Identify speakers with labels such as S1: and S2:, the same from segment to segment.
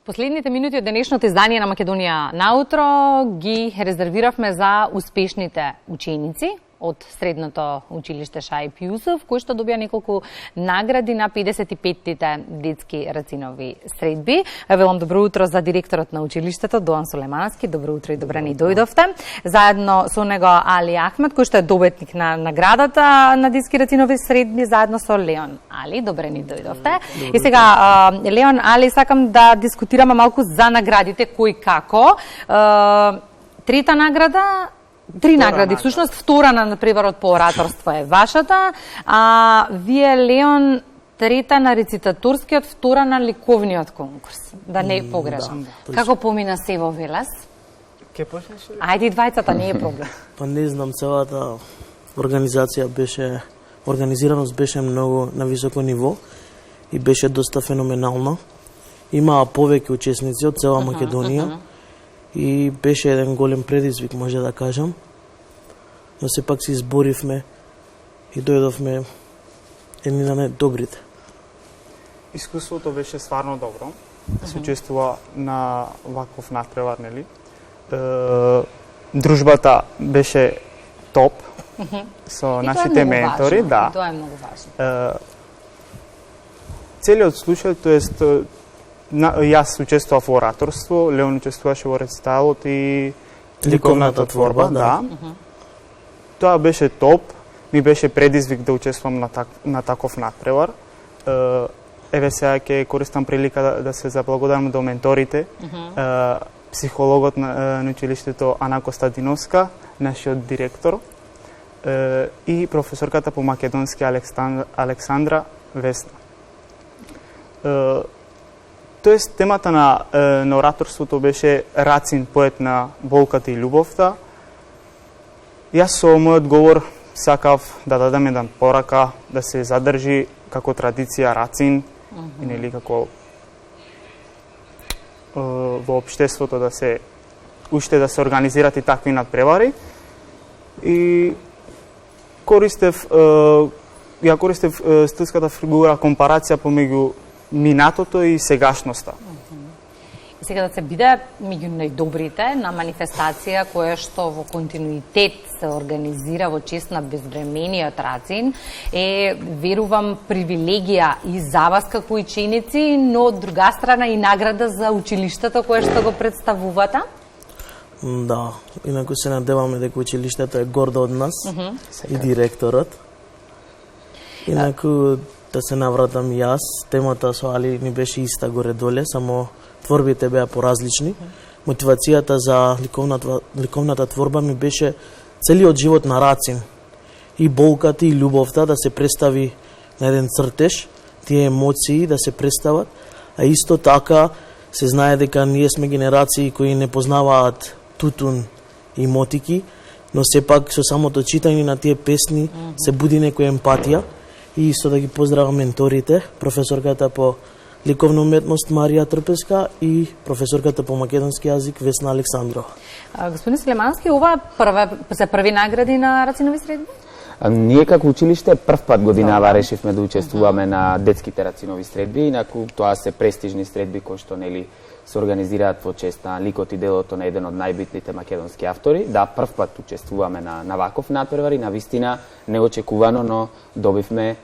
S1: Последните минути од денешното издание на Македонија наутро ги резервиравме за успешните ученици од средното училиште Шаип Јусуф, кои што добија неколку награди на 55-тите детски рацинови средби. Велам добро утро за директорот на училиштето Доан Сулемански. Добро утро и добре ни дојдовте. Заедно со него Али Ахмед, кој што е добитник на наградата на детски рацинови средби, заедно со Леон Али. Добре ни дојдовте. И сега, Леон Али, сакам да дискутираме малку за наградите, кој како. Трета награда, три награди, всушност втора на преварот по ораторство е вашата, а вие, Леон, трета на рецитаторскиот, втора на ликовниот конкурс. Да не погрешам. Да, како помина се во Велес?
S2: Ке почнеш ли?
S1: Ајде, двајцата, не е проблем.
S2: Па не знам, целата организација беше, организираност беше многу на високо ниво и беше доста феноменална. Имаа повеќе учесници од цела Македонија. И беше еден голем предизвик, може да кажам. Но сепак се изборивме и дојдовме едни на добрите.
S3: Искуството беше стварно добро. Се учествува на ваков надпревар, нели? Дружбата беше топ со нашите ментори, да.
S1: Тоа е многу важно.
S3: Целиот случај, тоест јас учествував во ораторство, Леон учествуваше во рециталот и ликовната творба, да. Тоа беше топ, ми беше предизвик да учествувам на таков надпревар. Еве сега ќе користам прилика да се заблагодарам до менторите, психологот на училиштето Ана Костадиновска, нашиот директор, и професорката по македонски Александра Весна. Тоест, темата на ораторството беше Рацин, поет на болката и љубовта. Јас со мојот говор сакав да дадам еден порака да се задржи како традиција Рацин, или како во општеството да се уште да се организират и такви надпревари. И користев стилската фигура компарација помеѓу минатото и сегашноста.
S1: И сега да се биде меѓу најдобрите на манифестација која што во континуитет се организира во чест на безвремениот Рацин е, верувам, привилегија и за вас како ученици, но од друга страна и награда за училиштето кое што го представувате.
S2: Да, инаку се надеваме дека училиштето е гордо од нас и директорот. Инаку да се навратам јас, темата со Али ни беше иста горе-доле, само творбите беа поразлични. Мотивацијата за ликовната творба ми беше целиот живот на Рацин. И болката и љубовта да се представи на еден цртеж, тие емоции да се представат, а исто така се знае дека ние сме генерации кои не познаваат тутун и мотики, но сепак со самото читање на тие песни се буди некоја емпатија. И исто да ги поздравам менторите, професорката по ликовна уметност Марија Трпеска и професорката по македонски јазик Весна Александрова.
S1: Господин Сулемански, ова се први награди на рацинови средби?
S4: Ние како училиште прв пат годинава решивме да учествуваме на детските рацинови средби, инаку тоа се престижни средби кои што нели се организираат во чест на ликот и делото на еден од најбитните македонски автори. Да, прв пат учествуваме на ваков надпревар и навистина неочекувано, но добивме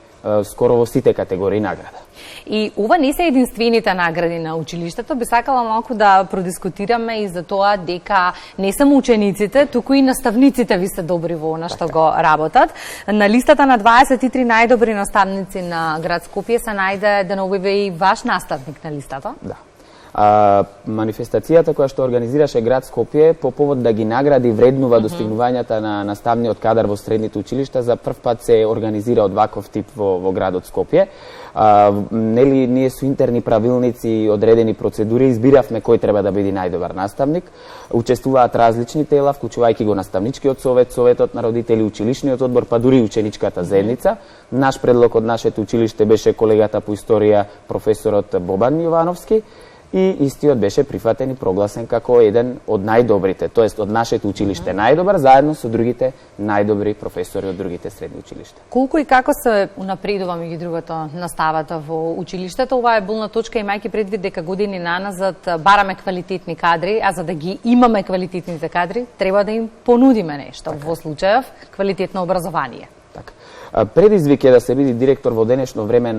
S4: скоро во сите категории награда.
S1: И ова не се единствените награди на училиштето. Би сакала малку да продискутираме и за тоа дека не само учениците, туку и наставниците ви се добри во она што го работат. На листата на 23 најдобри наставници на град Скопје се најде деновиве и ваш наставник на листата.
S4: Да. Манифестацијата која што организираше град Скопје по повод да ги награди вреднува достигнувањата на наставниот кадар во средните училишта, за прв пат се организира од ваков тип во градот Скопје. Нели ние со интерни правилници и одредени процедури избиравме кој треба да биде најдобар наставник. Учествуваат различни тела, вклучувајќи го наставничкиот совет, советот на родители, училишниот одбор, па дури ученичката заедница. Наш предлог од нашето училиште беше колегата по историја професорот Бобан Јовановски. и истиот беше прифатен и прогласен како еден од најдобрите, тоест од нашето училиште најдобар, заедно со другите најдобри професори од другите средни училишта.
S1: Колку и како се унапредува меѓу другото наставата во училиштето? Ова е болна точка, имајќи предвид дека години наназад бараме квалитетни кадри, а за да ги имаме квалитетните кадри, треба да им понудиме нешто, во случајов квалитетно образование.
S4: Така. Предизвик е да се биде директор во денешно време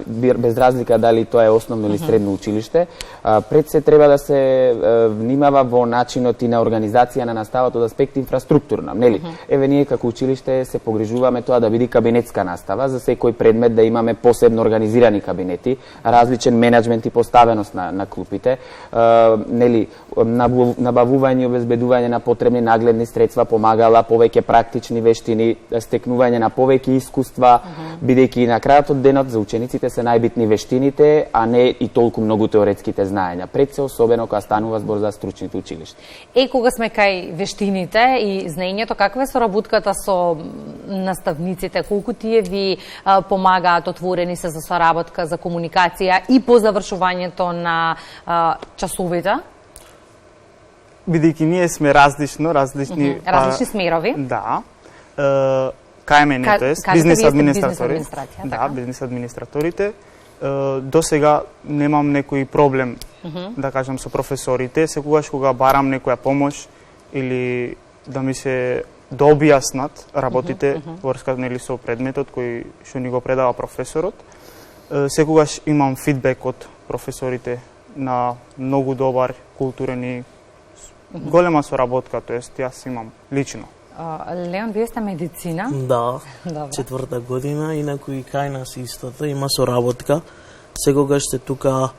S4: без разлика дали тоа е основно или средно училиште. Пред се треба да се внимава во начинот и на организација на наставата од аспект инфраструктурна, нели? Еве ние како училиште се погрижуваме тоа да биде кабинетска настава, за секој предмет да имаме посебно организирани кабинети, различен менеджмент и поставеност на клупите, нели, набавување и обезбедување на потребни нагледни средства, помагала, повеќе практични вештини, стекнување на повеќе искуства, бидејќи на крајот од денот за учениците се најбитни вештините, а не и толку многу теоретските знаења. Пред се особено кога станува збор за стручните училишта.
S1: Кога сме кај вештините и знаењето, каква е соработката со наставниците? Колку тие ви помагаат, отворени се за соработка, за комуникација и по завршувањето на часовите?
S3: Бидејќи ние сме различни
S1: различни смерови.
S3: Да. КМН, бизнес администратори. Да, бизнес администраторите. До сега немам некој проблем, да кажам, со професорите. Секогаш кога барам некоја помош или да ми се објаснат работите врска нели со предметот кој што ни го предава професорот, секогаш имам фидбек од професорите на многу добар, културен и голема соработка, тоест јас имам лично.
S1: Леон, вие сте медицина?
S2: Да, четврта година, инаку и кај нас истото, има соработка. Секогаш се тука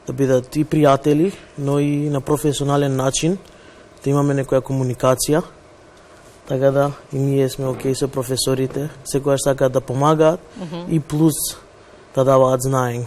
S2: да бидат и пријатели, но и на професионален начин, да имаме некоја комуникација. Така да и ние сме окей со професорите, секогаш сакаат да помагаат и плюс да даваат знаење.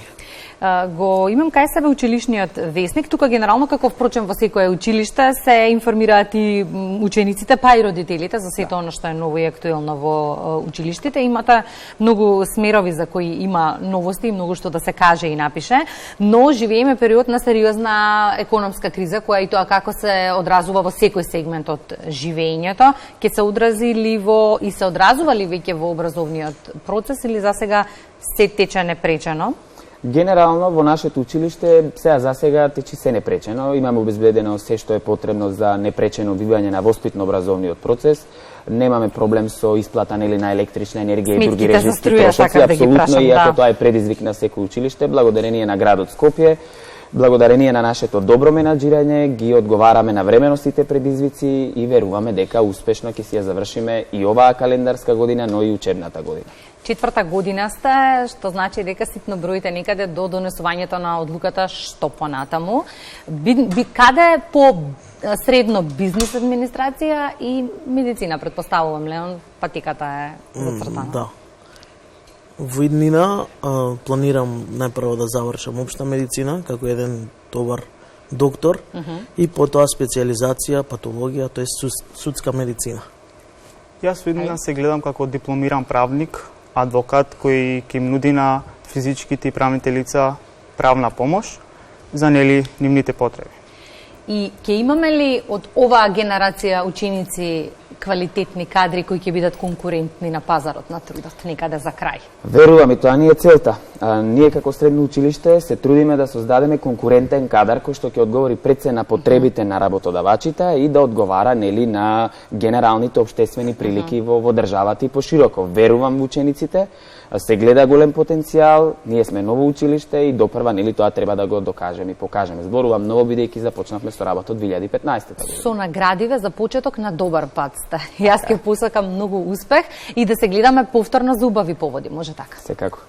S1: Го имам кај себе училишниот весник. Тука генерално, како впрочем во секое училиште, се информираат и учениците, па и родителите за сето оно што е ново и актуелно во училиштите. Имате многу смерови за кои има новости и многу што да се каже и напише, но живееме период на сериозна економска криза, која и тоа како се одразува во секој сегмент од живеењето, ќе се одрази ли во и се одразува ли веќе во образовниот процес или засега се тече непречено?
S4: Генерално во нашето училиште сега за сега течи се непречено. Имаме обезбедено се што е потребно за непречено бивање на воспитно-образовниот процес. Немаме проблем со исплата нели на електрична енергија и други режимски трошоци, апсолутно, иако тоа е предизвик на секој училиште. Благодарение на градот Скопје, благодарение на нашето добро менаџирање, ги одговараме на времено сите предизвици и веруваме дека успешно ќе си ја завршиме и оваа календарска година, но и учебната година.
S1: Четврта година сте, што значи дека ситно броите некаде до донесувањето на одлуката што понатаму. Каде по средно бизнес администрација и медицина, предпоставувам, Леон, патиката е зацртана.
S2: Да. Во иднина планирам најпрво да завршам општа медицина, како еден добар доктор, и потоа специјализација, патологија, тоест судска медицина.
S3: Јас во иднина се гледам како дипломиран правник, адвокат кој ќе им нуди на физичките и правните лица правна помош за нели нивните потреби.
S1: И ќе имаме ли од оваа генерација ученици квалитетни кадри кои ќе бидат конкурентни на пазарот на трудот некаде за крај?
S4: Верувам, и тоа ни е целта. Ние како средно училиште се трудиме да создадеме конкурентен кадар кој што ќе одговори пред се на потребите на работодавачите и да одговара нели на генералните општествени прилики во државата и пошироко. Верувам во учениците, се гледа голем потенцијал, ние сме ново училиште и допрва нели тоа треба да го докажеме и покажеме. Зборувам ново бидејќи започнавме со работа од 2015 година.
S1: Со наградиве за почеток на добар пат сте. Јас ќе посакам многу успех и да се гледаме повторно за убави поводи, може така?
S4: Секако.